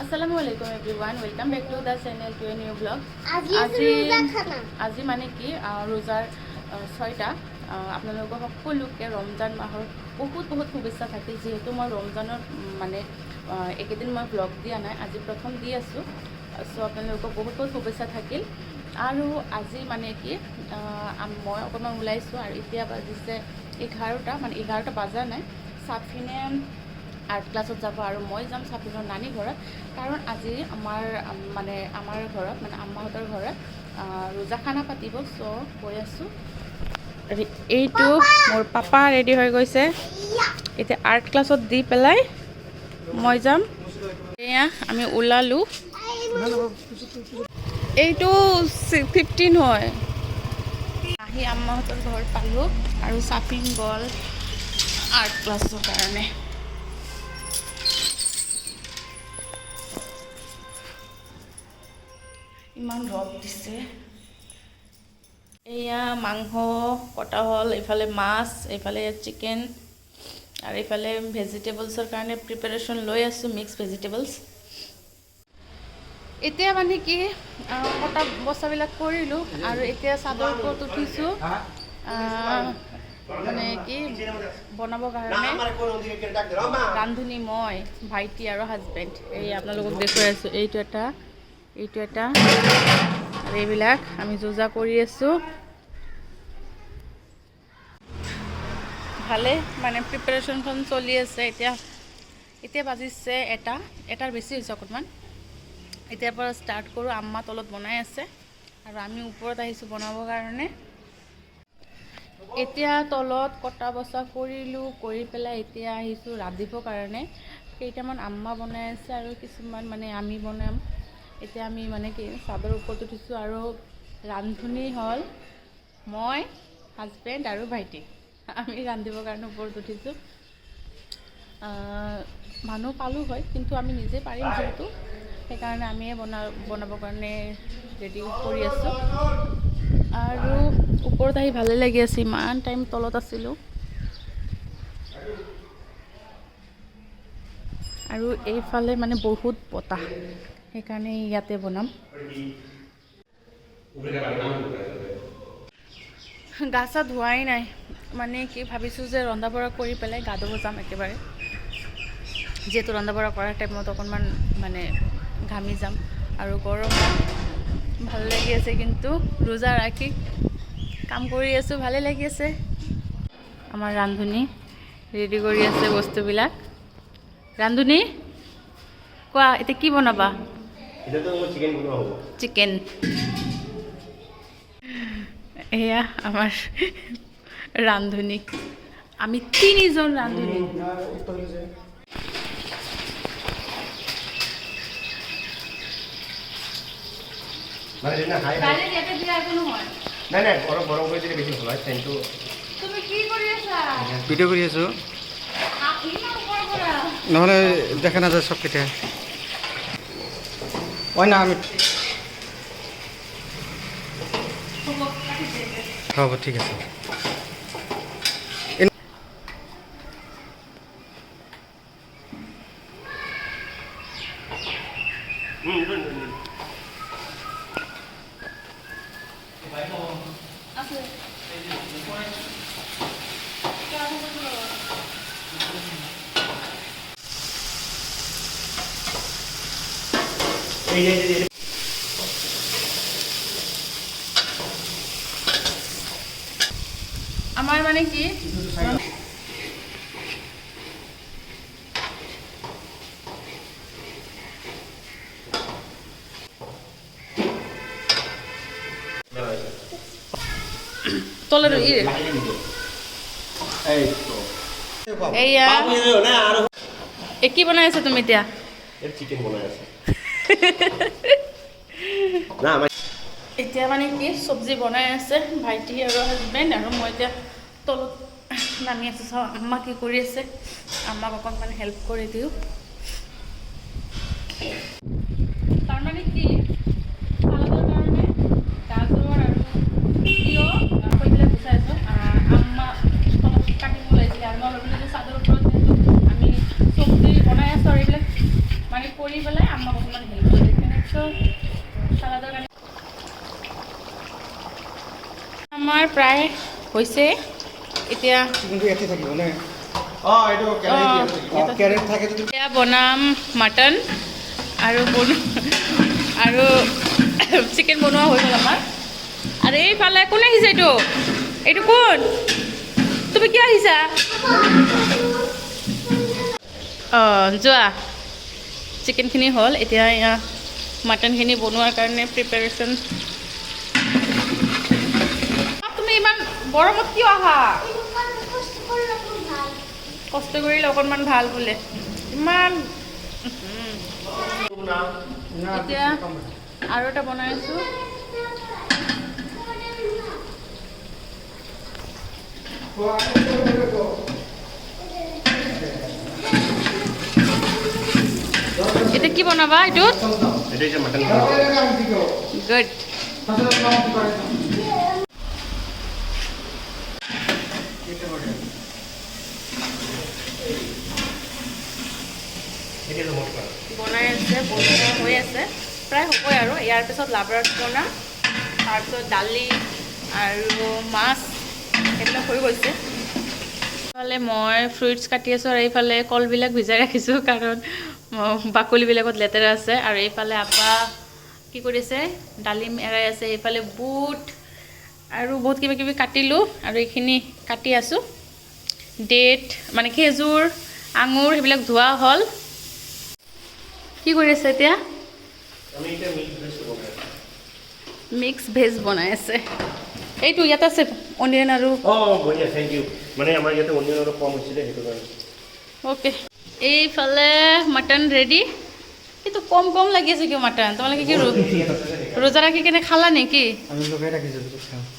Assalamualaikum everyone, welcome back to the channel to a new vlog. আজি মানে কি রোজার 6টা আপোনালোকক সকলোকে ৰমজান মাহৰ বহুত শুভেচ্ছা থাকিল যেহেতু মই ৰমজানৰ মানে একেদিন মই ব্লগ দিয়া নাই আজি প্ৰথম দি আছো সো আপোনালোকক বহুত শুভেচ্ছা থাকিল আৰু আজি মানে কি মই অকণমান ওলাইছো আৰু এতিয়া বাজিছে 11টা মানে 11টা বাজা নাই সাফিনে আৰ্ট ক্লাছত যাব আৰু মই যাম সাফিনৰ নানি ঘৰত কাৰণ আজি আমাৰ ঘৰত মানে আম্মাহঁতৰ ঘৰত ৰোজা খানা পাতিব সো গৈ আছো এইটো মোৰ পাপা ৰেডি হৈ গৈছে এতিয়া আৰ্ট ক্লাছত দি পেলাই মই যাম এয়া আমি ওলালো এইটো 15 হয় আহি আম্মাহঁতৰ ঘৰ পালো আৰু সাফিন গল আৰ্ট ক্লাছৰ কাৰণে ইমান ৰদ দিছে এয়া মাংস কটা হল এফালে মাছ এফালে চিকেন আৰু এফালে ভেজিটেবলছৰ কাৰণে প্ৰিপাৰেচন লৈ আছো মিক্স ভেজিটেবলছ এতিয়া মানে কি কটা বস্তাবিলাক কৰিলো আৰু এতিয়া চাদৰ ওপৰত উঠিছো মানে কি বনাব কাৰণে ৰান্ধনি মই ভাইটি আৰু হাজবেণ্ড এই আপোনালোকক দেখুৱাই আছো এইটো এটা আৰু এইবিলাক আমি যোজা কৰি আছো ভালে মানে প্ৰিপাৰেচনখন চলি আছে এতিয়া বাজিছে এটাৰ বেছি হৈছে অকণমান এতিয়াৰ পৰা ষ্টাৰ্ট কৰোঁ আম্মা তলত বনাই আছে আৰু আমি ওপৰত আহিছোঁ বনাবৰ কাৰণে এতিয়া তলত কটা বচা কৰিলোঁ কৰি পেলাই এতিয়া আহিছোঁ ৰান্ধিবৰ কাৰণে কেইটামান আম্মা বনাই আছে আৰু কিছুমান মানে আমি বনাম এতিয়া আমি মানে কি চাদৰ ওপৰত উঠিছোঁ আৰু ৰান্ধনি হ'ল মই হাজবেণ্ড আৰু ভাইটি আমি ৰান্ধিবৰ কাৰণে ওপৰত উঠিছোঁ মানুহ পালোঁ হয় কিন্তু আমি নিজে পাৰিম যিহেতু সেইকাৰণে আমিয়ে বনাবৰ কাৰণে ৰেডি কৰি আছোঁ আৰু ওপৰত আহি ভালে লাগি আছে ইমান টাইম তলত আছিলোঁ আৰু এইফালে মানে বহুত বতাহ সেইকাৰণে ইয়াতে বনাম গা চা ধোৱাই নাই মানে কি ভাবিছোঁ যে ৰন্ধা বঢ়া কৰি পেলাই গা ধুব যাম একেবাৰে যিহেতু ৰন্ধা বঢ়া কৰাৰ টাইমত অকণমান মানে ঘামি যাম আৰু গৰম ভাল লাগি আছে কিন্তু ৰোজা ৰাখি কাম কৰি আছোঁ ভালে লাগি আছে আমাৰ ৰান্ধনি ৰেডি কৰি আছে বস্তুবিলাক ৰান্ধনি কোৱা এতিয়া কি বনাবা চিকেন এয়া আমাৰ ৰান্ধনি আমি 3জন ৰান্ধনি ভিডিঅ' কৰি আছোঁ নহ'লে দেখা নাযায় চব কেতিয়া হয় না আমি হ'ব ঠিক আছে আমাৰ মানে কি তলে কি বনাই আছা তুমি এতিয়া চিকেন বনাই আছে এতিয়া মানে কি চব্জি বনাই আছে ভাইটি আৰু হাজবেণ্ড আৰু মই এতিয়া তলত নামি আছোঁ চাওঁ আম্মা কি কৰি আছে আম্মাক অকণমান হেল্প কৰি দিওঁ তাৰমানে কি চালাডৰ কাৰণে গাজৰ আৰু তিয়ঁহ কৈ পেলাই গুচাই আছোঁ আম্মা তলত কাটিব লাগিছিলে আৰু মই ভাবিলোঁ যে চাদৰ ওপৰত যিহেতু আমি চব্জি বনাই আছোঁ আৰু এইবিলাক মানে কৰি পেলাই আমাক অকণমান হেল্প কৰি চালাডৰ কাৰণে আমাৰ প্ৰায় হৈছে এতিয়া এতিয়া বনাম মাটন আৰু আৰু চিকেন বনোৱা হৈ গ'ল আমাৰ আৰু এইফালে কোন আহিছে এইটো কোন তুমি কিয় আহিছা অঁ যোৱা চিকেনখিনি হ'ল এতিয়া এয়া মাটনখিনি বনোৱাৰ কাৰণে প্ৰিপাৰেশ্যন তুমি ইমান গৰমত কিয় আহা কষ্ট কৰিলে অকণমান ভাল বোলে ইমান এতিয়া আৰু এটা বনাই আছোঁ এতিয়া কি বনাবা এইটোত গুড বনাই আছে বনোৱা হৈ আছে প্ৰায় হ'বই আৰু ইয়াৰ পিছত লাবৰাত বনাম তাৰপিছত দালি আৰু মাছ এইবিলাক হৈ গৈছে এইফালে মই ফ্ৰুইটছ কাটি আছোঁ আৰু এইফালে কলবিলাক ভিজাই ৰাখিছোঁ কাৰণ বাকলিবিলাকত লেতেৰা আছে আৰু এইফালে আপা কি কৰিছে ডালিম এৰাই আছে এইফালে বুট আৰু বহুত কিবা কিবি কাটিলোঁ আৰু এইখিনি কাটি আছোঁ ডেট মানে খেজুৰ আঙুৰ সেইবিলাক ধোৱা হ'ল কি কৰি আছে এতিয়া মিক্স ভেজ বনাই আছে এইটো ইয়াত আছে অনিয়ন আৰু বঢ়িয়া থেংক ইউ মানে আমাৰ ইয়াতে অনিয়ন অলপ কম হৈছিলে সেইটো কাৰণে ওকে এইফালে মটন ৰেডি কিন্তু কম কম লাগি আছে কিয় মটন তোমালোকে কি ৰোজা ৰাখি কেনে খালা নেকি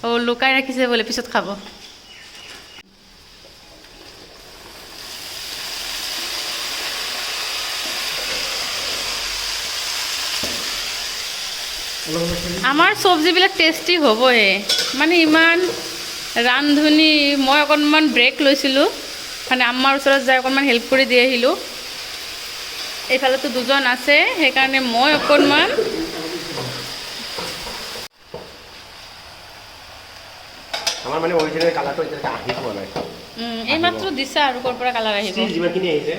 অঁ লুকাই ৰাখিছে বোলে পিছত খাব আমাৰ চব্জিবিলাক টেষ্টি হ'বই মানে ইমান ৰান্ধনি মই অকণমান ব্ৰেক লৈছিলোঁ মানে আম্মাৰ ওচৰত যাই অকণমান হেল্প কৰি দি আহিলোঁ এইফালেতো দুজন আছে সেইকাৰণে মই অকণমান আমাৰ মানে অৰিজিনেল কালাৰটো এতিয়া আহি পোৱা নাই এইমাত্ৰ দিছা আৰু ক'ৰ পৰা কালাৰ আহিব যিমানখিনি আহিছে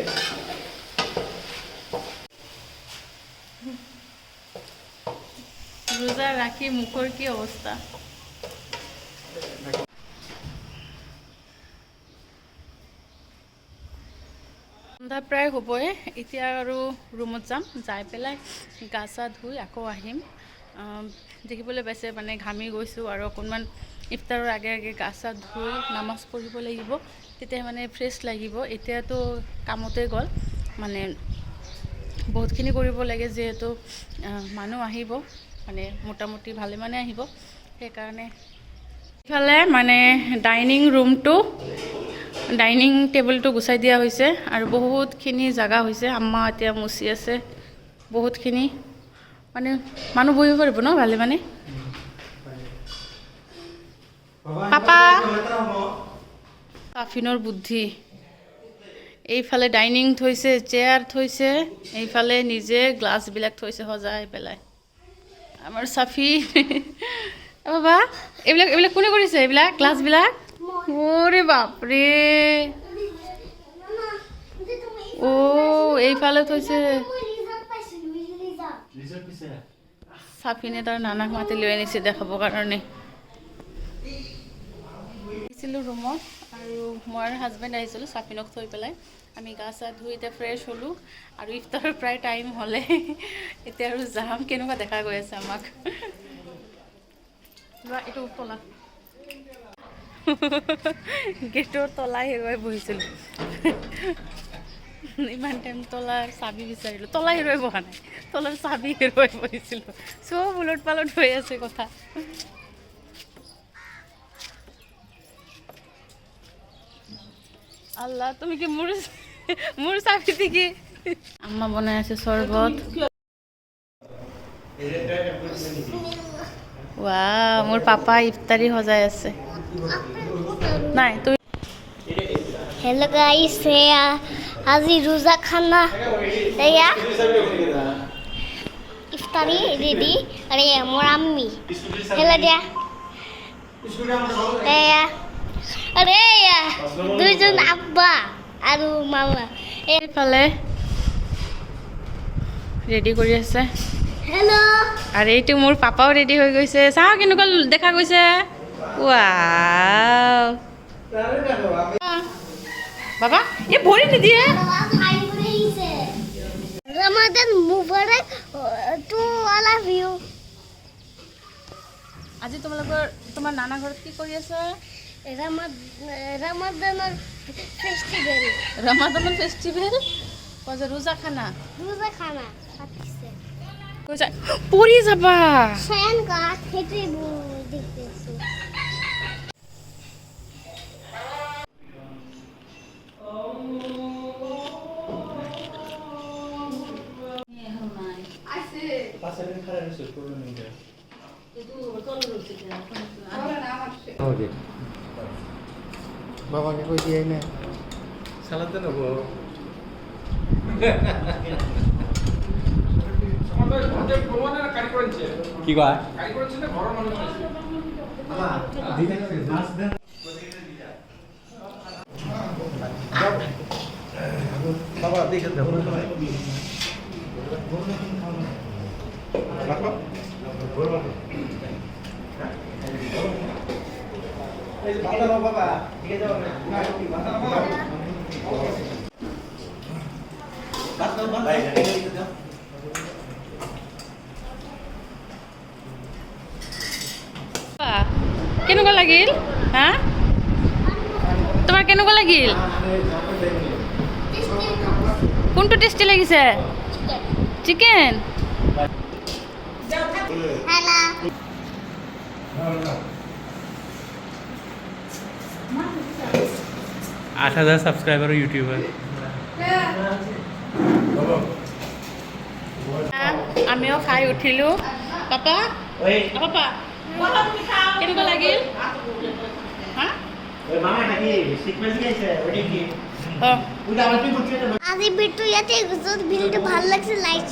ৰোজা ৰাখি মুখৰ কি অৱস্থা ৰন্ধা প্ৰায় হ'বই এতিয়া আৰু ৰুমত যাম যাই পেলাই গা চা ধুই আকৌ আহিম দেখিবলৈ পাইছে মানে ঘামি গৈছোঁ আৰু অকণমান ইফতাৰৰ আগে আগে গা চা ধুই নামাজ পঢ়িব লাগিব তেতিয়া মানে ফ্ৰেছ লাগিব এতিয়াতো কামতে গ'ল মানে বহুতখিনি কৰিব লাগে যিহেতু মানুহ আহিব মানে মোটামুটি ভালেমানে আহিব সেইকাৰণে ইফালে মানে ডাইনিং টেবুলটো গুচাই দিয়া হৈছে আৰু বহুতখিনি জাগা হৈছে আম্মা এতিয়া মুচি আছে বহুতখিনি মানে মানুহ বহিব পাৰিব ন ভালে মানে পাপা কাফিনৰ বুদ্ধি এইফালে ডাইনিং থৈছে চেয়াৰ থৈছে এইফালে নিজে গ্লাছবিলাক থৈছে সজাই পেলাই আমাৰ চাফি বাবা এইবিলাক কোনে কৰিছে এইবিলাক গ্লাছবিলাক ওৰে বাপৰে ও এইফালে থৈছে চাফিনে তাৰ নানাক মাতি লৈ আনিছে দেখাবৰ কাৰণে আহিছিলোঁ ৰুমত আৰু মই আৰু হাজবেণ্ড আহিছিলোঁ চাফিনক থৈ পেলাই আমি গা চা ধুই এতিয়া ফ্ৰেছ হ'লোঁ আৰু ইফতাৰৰ প্ৰায় টাইম হ'লে এতিয়া আৰু যাম কেনেকুৱা দেখা গৈ আছে আমাক এইটো তলা গেটৰ তলাই হেৰুৱাই বহিছিলোঁ ইমান টাইম তলাৰ চাবি বিচাৰিলোঁ তলা হেৰুৱাই বহা নাই তলাৰ চাবি হেৰুৱাই বহিছিলোঁ চব উলট পালট হৈ আছে কথা আল্লাহ তুমি কি মোৰ চাবি কি আম্মা বনাই আছে চৰবত ৱাও মোৰ পাপা ইফতারি সজাই আছে নাই তুমি Hello guys, আজি রোজা খানা এয়া ইফতারি রেডি আরে মোর আম্মি হেলা দিয়া এয়া আরে এয়া দুইজন আব্বা আর মামা এইফালে ৰেডি কৰি আছে হ্যালো আৰু এইটো মোৰ পাপাও ৰেডি হৈ গৈছে চাওঁ কেনেকুৱা দেখা গৈছে ৱাও বাবা এই ভৰি নিদিয়ে Ramadan Mubarak to all of you আজি তোমাৰ নানা ঘৰত কি কৰি আছে ৰমাদানেৰ ফেস্টিভ্যাল ৰমাদানৰ ফেষ্টিভেল কৈছে ৰোজা খানা ৰোজা খানা খাচ্ছে কৈছে পৰি যাবা শয়ন কাঠ হেঁটে দেখতেছি বাবাকে কৈ দিয়াই নাই চালাতে নব কি কয় বাবা দেখে বাবা ঠিক আছে কেনেকুৱা লাগিল হা তোমাৰ কেনেকুৱা লাগিল কোনটো টেষ্টি লাগিছে চিকেন হ্যালো 8,000 সাবস্ক্ৰাইবাৰ ইউটিউবাৰ আমিও খাই উঠিলোঁ পাপা পাপা কেনেকুৱা লাগিল হা আজি ভিডিও ইয়াতে যদি ভিডিওটা ভালো লাগছে লাইক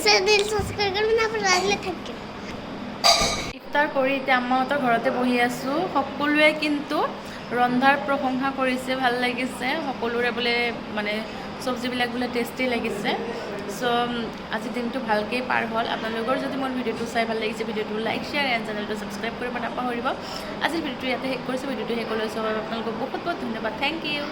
চ্যানেল সাবস্ক্রাইব করবেন আপনারা রাজলে থাকেন ইফতাৰ কৰি এতিয়া আম্মাহঁতৰ ঘৰতে বহি আছোঁ সকলোৱে কিন্তু ৰন্ধাৰ প্ৰশংসা কৰিছে ভাল লাগিছে সকলোৰে বোলে মানে চব্জিবিলাক বোলে টেষ্টি লাগিছে চ' আজি দিনটো ভালকৈ পাৰ হ'ল আপোনালোকৰ যদি মোৰ ভিডিঅ'টো চাই ভাল লাগিছে ভিডিঅ'টো লাইক শ্বেয়াৰ এণ্ড চেনেলটো ছাবস্ক্ৰাইব কৰিব নাপাহৰিব আজিৰ ভিডিঅ'টো ইয়াতে শেষ কৰিছোঁ ভিডিঅ'টো শেষ কৰিবলৈ আপোনালোকক বহুত বহুত ধন্যবাদ থেংক ইউ